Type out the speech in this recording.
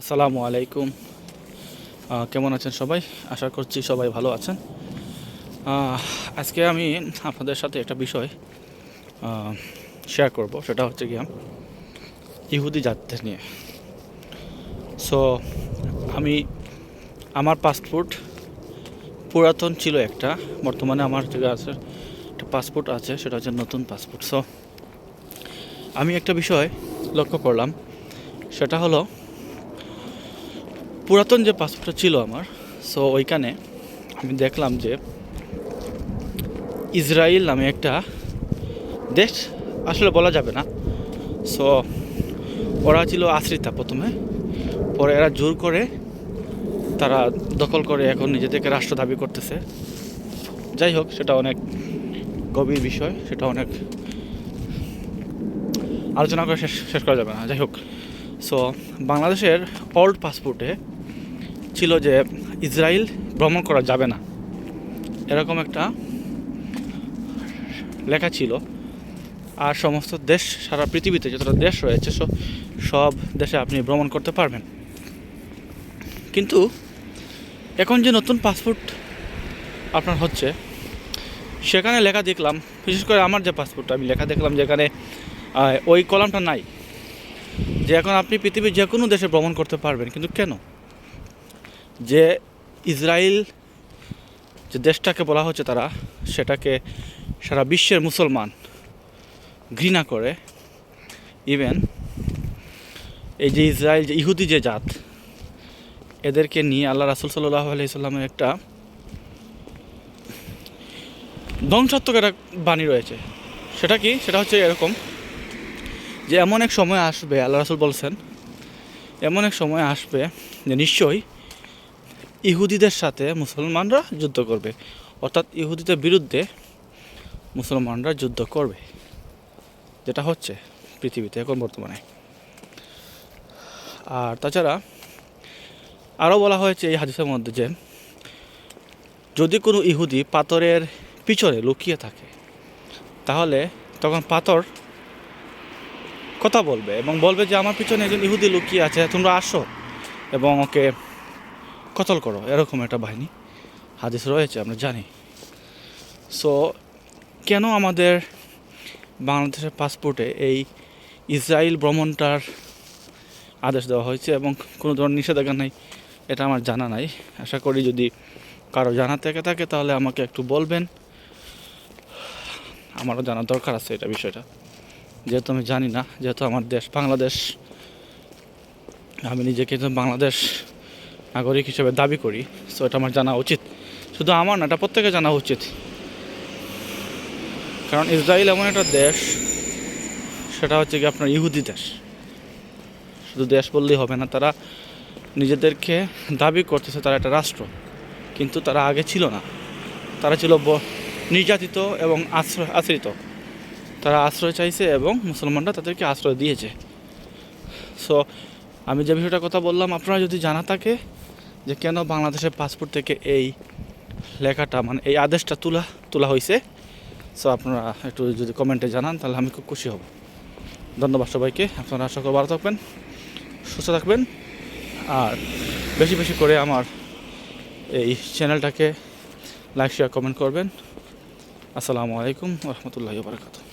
আসসালামু আলাইকুম। কেমন আছেন সবাই? আশা করছি সবাই ভালো আছেন। আজকে আমি আপনাদের সাথে একটা বিষয় শেয়ার করব, সেটা হচ্ছে গিয়া ইহুদি জাতদের নিয়ে। সো আমি আমার পাসপোর্ট পুরাতন ছিল একটা, বর্তমানে আমার যে আছে একটা পাসপোর্ট আছে, সেটা হচ্ছে নতুন পাসপোর্ট। সো আমি একটা বিষয় লক্ষ্য করলাম, সেটা হলো পুরাতন যে পাসপোর্টটা ছিল আমার, সো ওইখানে আমি দেখলাম যে ইসরায়েল নামে একটা দেশ, আসলে বলা যাবে না। সো ওরা ছিল আশ্রিতা প্রথমে, পরে এরা জোর করে তারা দখল করে এখন নিজেদেরকে রাষ্ট্র দাবি করতেছে। যাই হোক, সেটা অনেক গভীর বিষয়, সেটা অনেক আলোচনা করে শেষ করা যাবে না। যাই হোক, সো বাংলাদেশের ওল্ড পাসপোর্টে ছিল যে ইসরায়েল ভ্রমণ করা যাবে না, এরকম একটা লেখা ছিল। আর সমস্ত দেশ, সারা পৃথিবীতে যতটা দেশ রয়েছে সব দেশে আপনি ভ্রমণ করতে পারবেন। কিন্তু এখন যে নতুন পাসপোর্ট আপনার হচ্ছে, সেখানে লেখা দেখলাম, বিশেষ করে আমার যে পাসপোর্টটা, আমি লেখা দেখলাম যেখানে ওই কলামটা নাই, যে এখন আপনি পৃথিবীর যে কোনো দেশে ভ্রমণ করতে পারবেন। কিন্তু কেন? যে ইসরায়েল যে দেশটাকে বলা হচ্ছে, তারা সেটাকে সারা বিশ্বের মুসলমান ঘৃণা করে। ইভেন এই যে ইসরায়েল, যে ইহুদি যে জাত, এদেরকে নিয়ে আল্লাহ রাসূল সাল্লাল্লাহু আলাইহি সাল্লামের একটা ধ্বংসাত্মক একটা বাণী রয়েছে। সেটা কি? সেটা হচ্ছে এরকম যে এমন এক সময় আসবে, আল্লাহ রাসূল বলছেন, এমন এক সময় আসবে যে নিশ্চয়ই ইহুদিদের সাথে মুসলমানরা যুদ্ধ করবে, অর্থাৎ ইহুদিদের বিরুদ্ধে মুসলমানরা যুদ্ধ করবে, যেটা হচ্ছে পৃথিবীতে এখন বর্তমানে। আর তাছাড়া আরও বলা হয়েছে এই হাদিসের মধ্যে যে যদি কোনো ইহুদি পাথরের পিছনে লুকিয়ে থাকে, তাহলে তখন পাথর কথা বলবে এবং বলবে যে আমার পিছনে একজন ইহুদি লুকিয়ে আছে, তোমরা আসো এবং ওকে কতল করো। এরকম একটা বাহিনী হাদিস রয়েছে, আমরা জানি। সো কেন আমাদের বাংলাদেশের পাসপোর্টে এই ইসরায়েল ভ্রমণটার আদেশ দেওয়া হয়েছে এবং কোনো ধরনের নিষেধাজ্ঞা নেই, এটা আমার জানা নাই। আশা করি যদি কারো জানা থেকে থাকে তাহলে আমাকে একটু বলবেন, আমারও জানার দরকার আছে এটা বিষয়টা, যেহেতু আমি জানি না। যেহেতু আমার দেশ বাংলাদেশ, আমি নিজেকে বাংলাদেশ নাগরিক হিসেবে দাবি করি, সো এটা আমার জানা উচিত। শুধু আমার না, এটা প্রত্যেকে জানা উচিত। কারণ ইসরায়েল এমন একটা দেশ, সেটা হচ্ছে কি আপনার ইহুদি দেশ। শুধু দেশ বললেই হবে না, তারা নিজেদেরকে দাবি করতেছে তারা একটা রাষ্ট্র, কিন্তু তারা আগে ছিল না। তারা ছিল নির্যাতিত এবং আশ্রিত। তারা আশ্রয় চাইছে এবং মুসলমানরা তাদেরকে আশ্রয় দিয়েছে। সো আমি যে বিষয়টা কথা বললাম, আপনারা যদি জানা থাকে যে কেন বাংলাদেশের পাসপোর্ট থেকে এই লেখাটা, মানে এই আদেশটা তোলা হয়েছে, সো আপনারা একটু যদি কমেন্টে জানান তাহলে আমি খুব খুশি হব। ধন্যবাদ সবাইকে। আপনারা সকল ভালো থাকবেন, সুস্থ থাকবেন, আর বেশি বেশি করে আমার এই চ্যানেলটাকে লাইক, শেয়ার, কমেন্ট করবেন। আসসালামু আলাইকুম ওয়া রাহমাতুল্লাহি ওয়া বারাকাতুহু।